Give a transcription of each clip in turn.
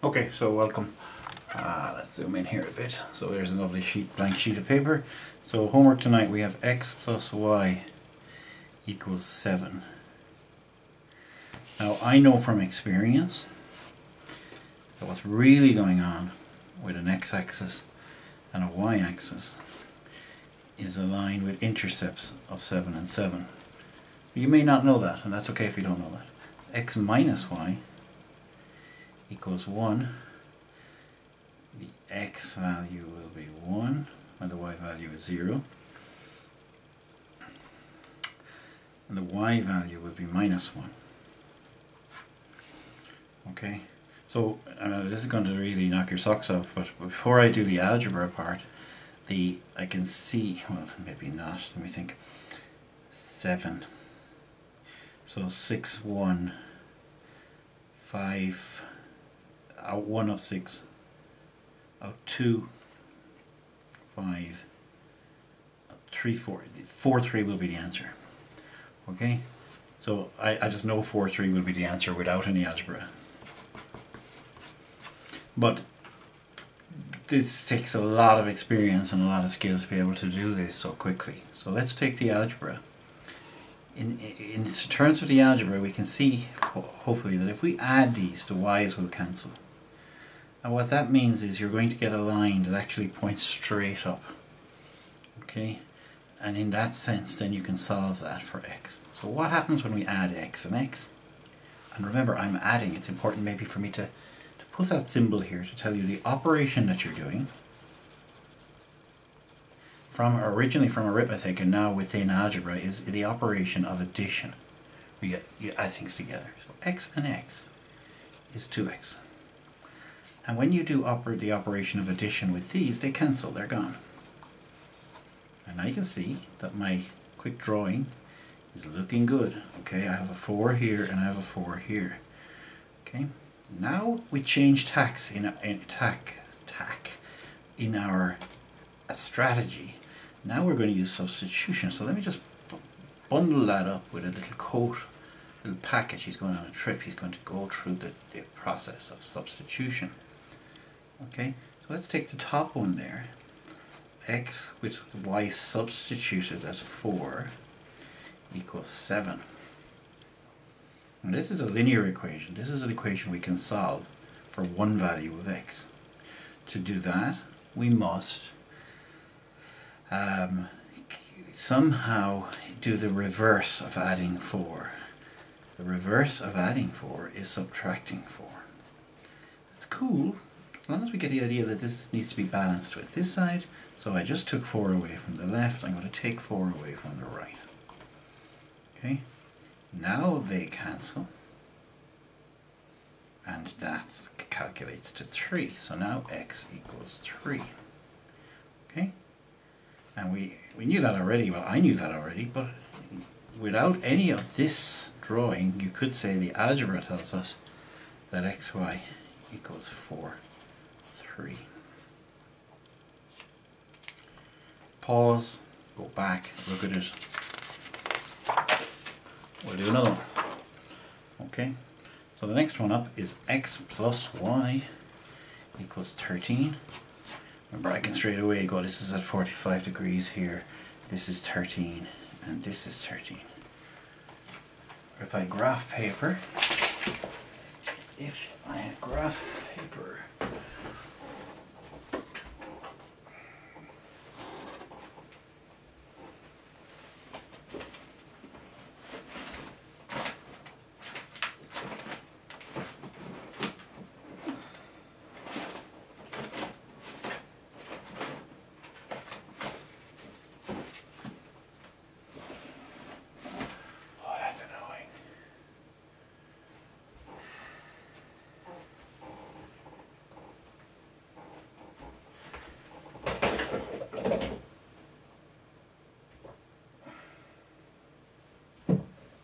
Okay, so welcome. Let's zoom in here a bit. So there's a lovely blank sheet of paper. So homework tonight, we have x plus y equals 7. Now I know from experience that what's really going on with an x-axis and a y-axis is aligned with intercepts of 7 and 7. But you may not know that, and that's okay if you don't know that. X minus y equals 1. The x value will be 1 and the y value is 0. And the y value will be minus 1. Okay, so this is going to really knock your socks off, but before I do the algebra part, I can see, well, maybe not, let me think, 7. So 6, 1, 5, out 1 of 6, out 2, 5, out 3, 4, 4, 3 will be the answer. Okay, so I just know 4, 3 will be the answer without any algebra. But this takes a lot of experience and a lot of skill to be able to do this so quickly. So let's take the algebra. In terms of the algebra, we can see, hopefully, that if we add these, the y's will cancel. And what that means is you're going to get a line that actually points straight up. Okay? And in that sense, then you can solve that for x. So what happens when we add x and x? And remember, I'm adding. It's important maybe for me to put that symbol here to tell you the operation that you're doing originally from arithmetic and now within algebra is the operation of addition. You add things together. So x and x is 2x. And when you do the operation of addition with these, they cancel, they're gone. And I can see that my quick drawing is looking good. Okay, I have a 4 here and I have a 4 here. Okay, now we change tacks in our strategy. Now we're going to use substitution. So let me just bundle that up with a little code, little package. He's going on a trip. He's going to go through the process of substitution. Okay, so let's take the top one there. X with y substituted as 4 equals 7. And this is a linear equation. This is an equation we can solve for one value of x. To do that, we must somehow do the reverse of adding 4. The reverse of adding 4 is subtracting 4. That's cool, as long as we get the idea that this needs to be balanced with this side. So I just took 4 away from the left, I'm going to take 4 away from the right. Okay, now they cancel, and that calculates to 3. So now x equals 3. Okay, and we knew that already. Well, I knew that already, but without any of this drawing, you could say the algebra tells us that xy equals 4, 3. Pause, go back, look at it. We'll do another one. Okay, so the next one up is x plus y equals 13. Remember, I can straight away go, this is at 45 degrees here, this is 13, and this is 13. If I graph paper,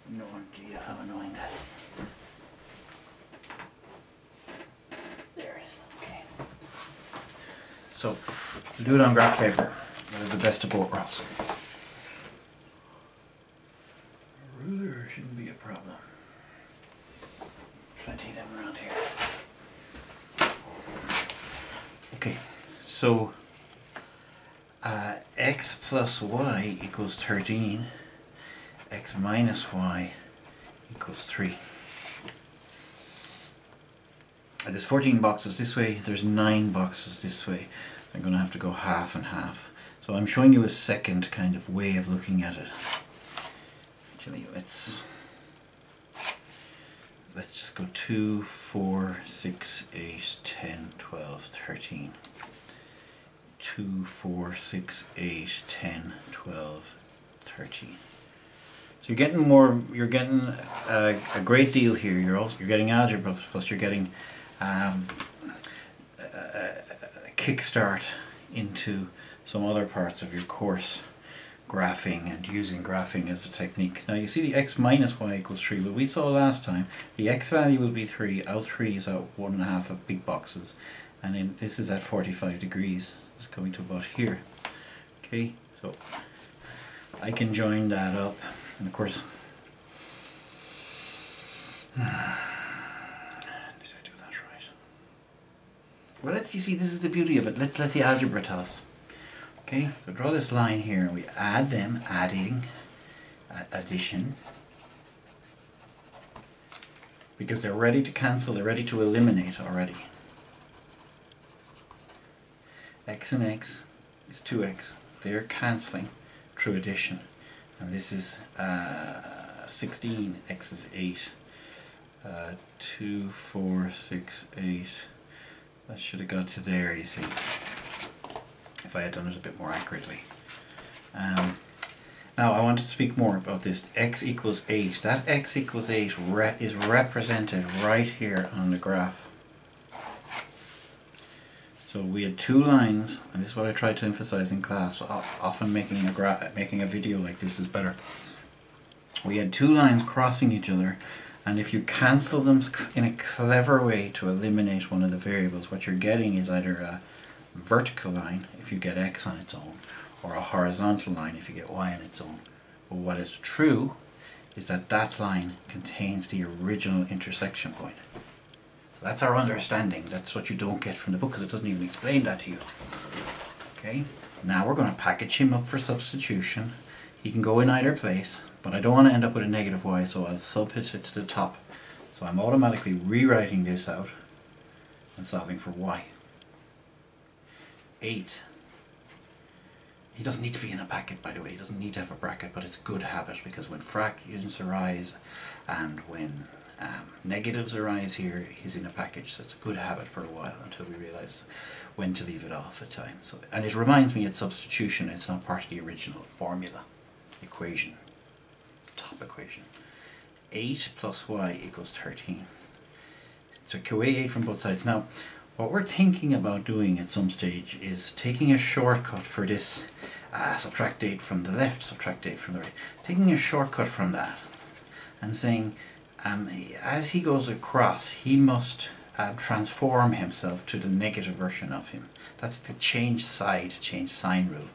no idea how annoying that is. There it is. Okay. So, we'll do it on graph paper. That is the best of both worlds. A ruler shouldn't be a problem. Plenty of them around here. So x plus y equals 13, x minus y equals 3. There's 14 boxes this way, there's 9 boxes this way. I'm going to have to go half and half. So I'm showing you a second kind of way of looking at it. Actually, let's just go 2, 4, 6, 8, 10, 12, 13. 2, 4, 6, 8, 10, 12, 13. So you're getting more. You're getting a great deal here. You're getting algebra, plus you're getting a kickstart into some other parts of your course, graphing and using graphing as a technique. Now you see the x minus y equals 3. What we saw last time, the x value will be 3. Out 3 is out 1.5 of big boxes, and then this is at 45 degrees. It's coming to about here. Okay, so I can join that up, and of course, did I do that right? Well, you see, this is the beauty of it. Let's let the algebra tell us. Okay, so draw this line here, and we add them, addition, because they're ready to cancel, they're ready to eliminate already. X and x is 2x. They're cancelling through addition. And this is 16, x is 8. 2, 4, 6, 8. That should have got to there, you see, if I had done it a bit more accurately. Now I want to speak more about this. X equals 8. That x equals 8 is represented right here on the graph. So we had 2 lines, and this is what I try to emphasize in class. Often making a video like this is better. We had 2 lines crossing each other, and if you cancel them in a clever way to eliminate one of the variables, what you're getting is either a vertical line if you get x on its own, or a horizontal line if you get y on its own. But what is true is that that line contains the original intersection point. That's our understanding. That's what you don't get from the book, because it doesn't even explain that to you. Okay, now we're going to package him up for substitution. He can go in either place, but I don't want to end up with a negative y, so I'll substitute it to the top. So I'm automatically rewriting this out and solving for y. 8. He doesn't need to be in a bracket, by the way. He doesn't need to have a bracket, but it's a good habit, because when fractions arise and when negatives arise here, he's in a package, so it's a good habit for a while until we realize when to leave it off at times. So, and it reminds me it's substitution, it's not part of the original formula, equation, top equation. 8 plus y equals 13. So take away 8 from both sides. Now, what we're thinking about doing at some stage is taking a shortcut for this, subtract 8 from the left, subtract 8 from the right, taking a shortcut from that and saying, as he goes across, he must transform himself to the negative version of him. That's the change sign rule.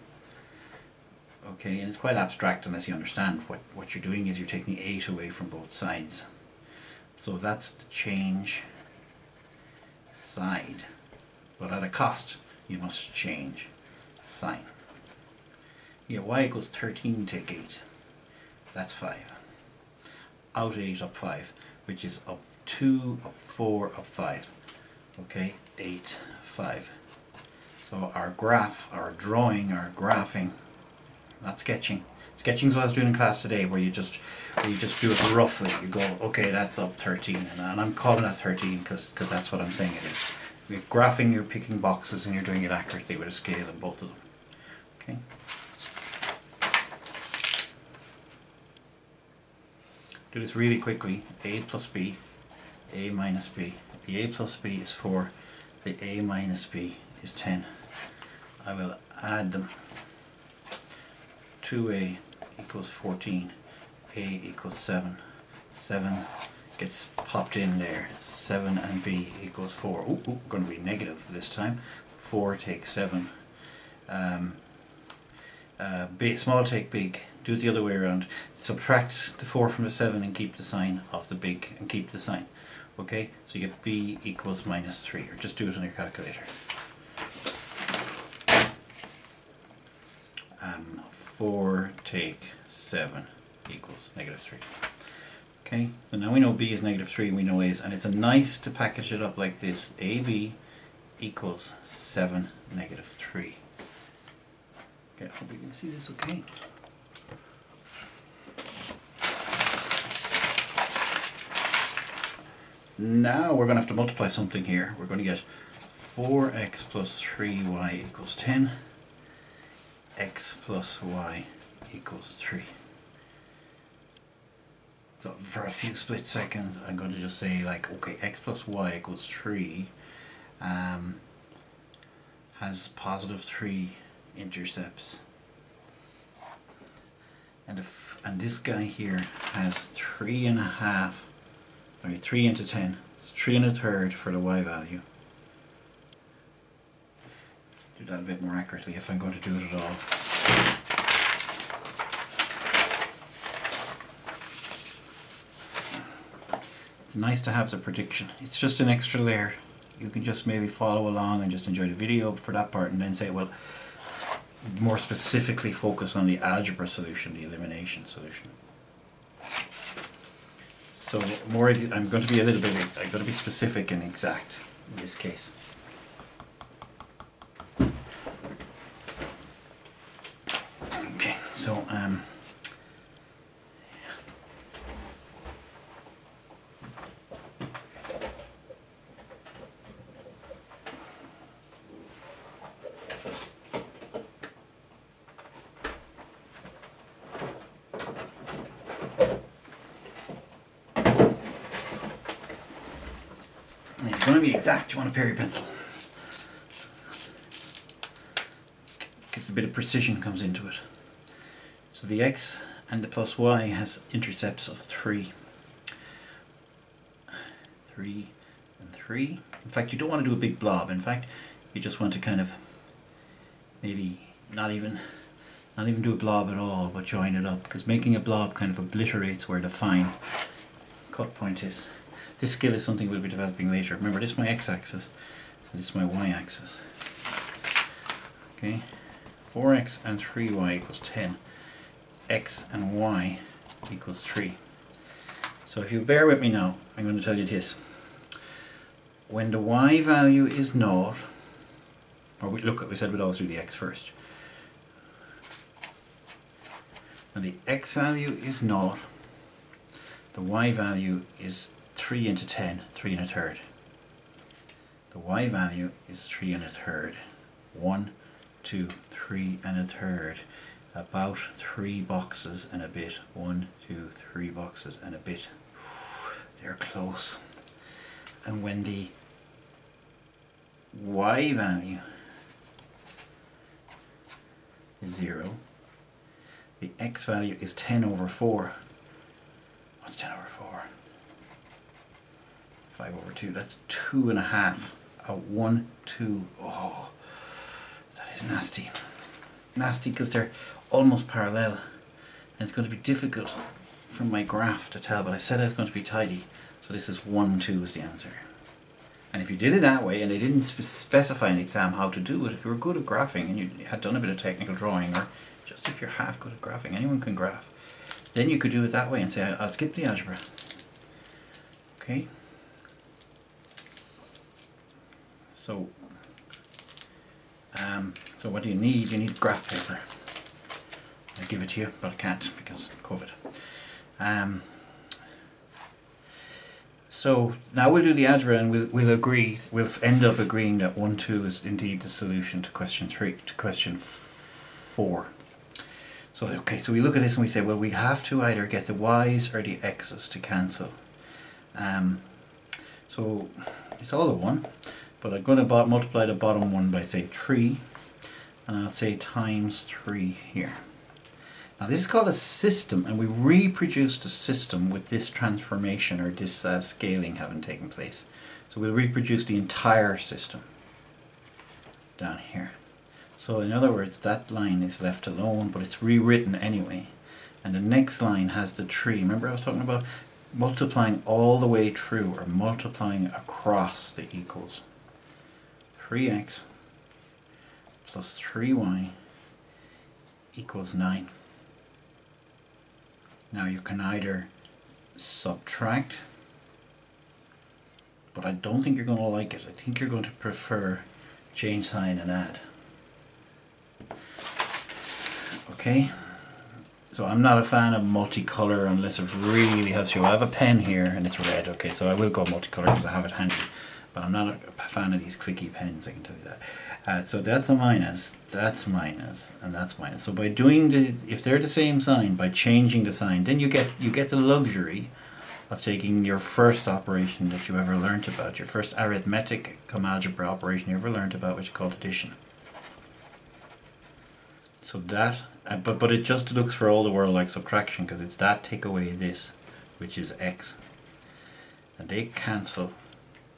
Okay, and it's quite abstract unless you understand what you're doing is you're taking 8 away from both sides. So that's the change side. But at a cost, you must change sign. Yeah, y equals 13, take 8. That's 5. Out 8, up 5, which is up 2, up 4, up 5. Okay, 8, 5. So our graph, our drawing, our graphing, not sketching. Sketching is what I was doing in class today, where you just do it roughly. You go, okay, that's up 13, and I'm calling that 13 because that's what I'm saying it is. With graphing, you're picking boxes and you're doing it accurately with a scale in both of them. Okay. Do this really quickly. A plus b, a minus b. The a plus b is 4, the a minus b is 10. I will add them. 2a equals 14, a equals 7. 7 gets popped in there. 7 and b equals 4. Ooh, going to be negative this time. 4 take 7. Small take big. Do it the other way around. Subtract the 4 from the 7 and keep the sign of the big and keep the sign. Okay, so you get b equals minus 3, or just do it on your calculator. 4 take 7 equals -3. Okay, so now we know b is -3 and we know a is, and it's a nice to package it up like this. AB equals 7 -3. Okay, I hope you can see this okay. Now we're going to have to multiply something here. We're going to get 4x plus 3y equals 10. X plus y equals 3. So for a few split seconds I'm going to just say like, okay, x plus y equals 3 has positive 3 intercepts, and this guy here has 3.5, sorry, 3 into 10, it's 3 1/3 for the y value. Do that a bit more accurately if I'm going to do it at all. It's nice to have the prediction. It's just an extra layer. You can just maybe follow along and just enjoy the video for that part, and then say, well, more specifically focus on the algebra solution, the elimination solution. So I'm going to be I'm going to be specific and exact in this case. Okay, so if you want to be exact, you want a Perry pencil, because a bit of precision comes into it. So the x and the plus y has intercepts of 3. 3 and 3. In fact, you don't want to do a big blob. In fact, you just want to kind of maybe not even do a blob at all, but join it up, because making a blob kind of obliterates where the fine cut point is. This skill is something we'll be developing later. Remember, this is my x-axis and this is my y-axis. Okay, 4x and 3y equals 10. X and y equals 3. So if you bear with me now, I'm going to tell you this. When the y value is 0, or we said we'd always do the x first. When the x value is 0, the y value is 3 into 10, 3 1/3. The y value is 3 1/3. 1, 2, 3 1/3. About 3 boxes and a bit. 1, 2, 3 boxes and a bit. They're close. And when the y value is 0, the x value is 10 over 4. What's 10 over 4? 5 over 2. That's 2.5. 1, 2. Oh, that is nasty. Nasty because they're almost parallel, and it's going to be difficult from my graph to tell, but I said I was going to be tidy, so this is 1, 2 is the answer. And if you did it that way and they didn't specify in the exam how to do it, if you were good at graphing and you had done a bit of technical drawing, or just if you're half good at graphing, anyone can graph, then you could do it that way and say, I'll skip the algebra. Okay, so what do you need? You need graph paper. I'll give it to you, but I can't because of COVID. So now we'll do the algebra, and we'll end up agreeing that 1, 2 is indeed the solution to question 4. So okay, so we look at this and we say, well, we have to either get the y's or the x's to cancel. So it's all a 1, but I'm going to multiply the bottom one by, say, 3, and I'll say times 3 here. Now this is called a system, and we reproduced a system with this transformation, or this scaling having taken place. So we'll reproduce the entire system down here. So in other words, that line is left alone, but it's rewritten anyway. And the next line has the 3. Remember I was talking about multiplying all the way through, or multiplying across the equals. 3x plus 3y equals 9. Now you can either subtract, but I don't think you're going to like it. I think you're going to prefer change sign and add. Okay, so I'm not a fan of multicolor unless it really helps you. I have a pen here and it's red, okay, so I will go multicolor because I have it handy, but I'm not a fan of these clicky pens, I can tell you that. So that's a minus, that's minus, and that's minus. So by doing if they're the same sign, by changing the sign, then you get the luxury of taking your first operation that you ever learnt about, your first arithmetic cum algebra operation you ever learnt about, which is called addition. So that, but it just looks for all the world like subtraction, because it's that take away this, which is x. And they cancel,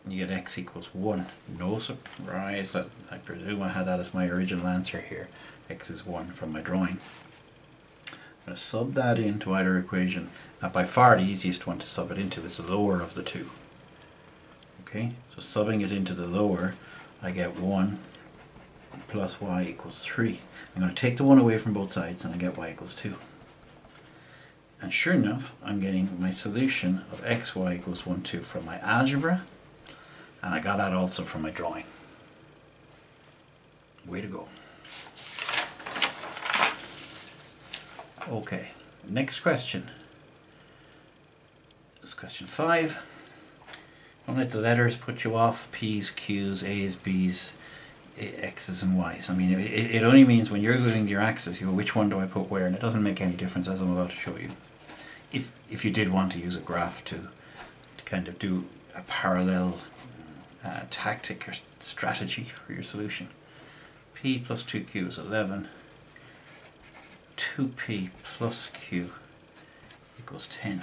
and you get x equals 1. No surprise, that I presume I had that as my original answer here. X is 1 from my drawing. I'm going to sub that into either equation. Now by far the easiest one to sub it into is the lower of the two. Okay, so subbing it into the lower, I get 1 plus y equals 3. I'm going to take the 1 away from both sides and I get y equals 2. And sure enough, I'm getting my solution of x, y equals 1, 2 from my algebra, and I got that also from my drawing. Way to go. Okay, next question. This is question 5. Don't let the letters put you off. P's, Q's, A's, B's, X's and Y's. I mean, it only means when you're doing your axis, you go, which one do I put where? And it doesn't make any difference, as I'm about to show you. If you did want to use a graph to kind of do a parallel tactic or strategy for your solution. P plus 2Q is 11. 2P plus Q equals 10.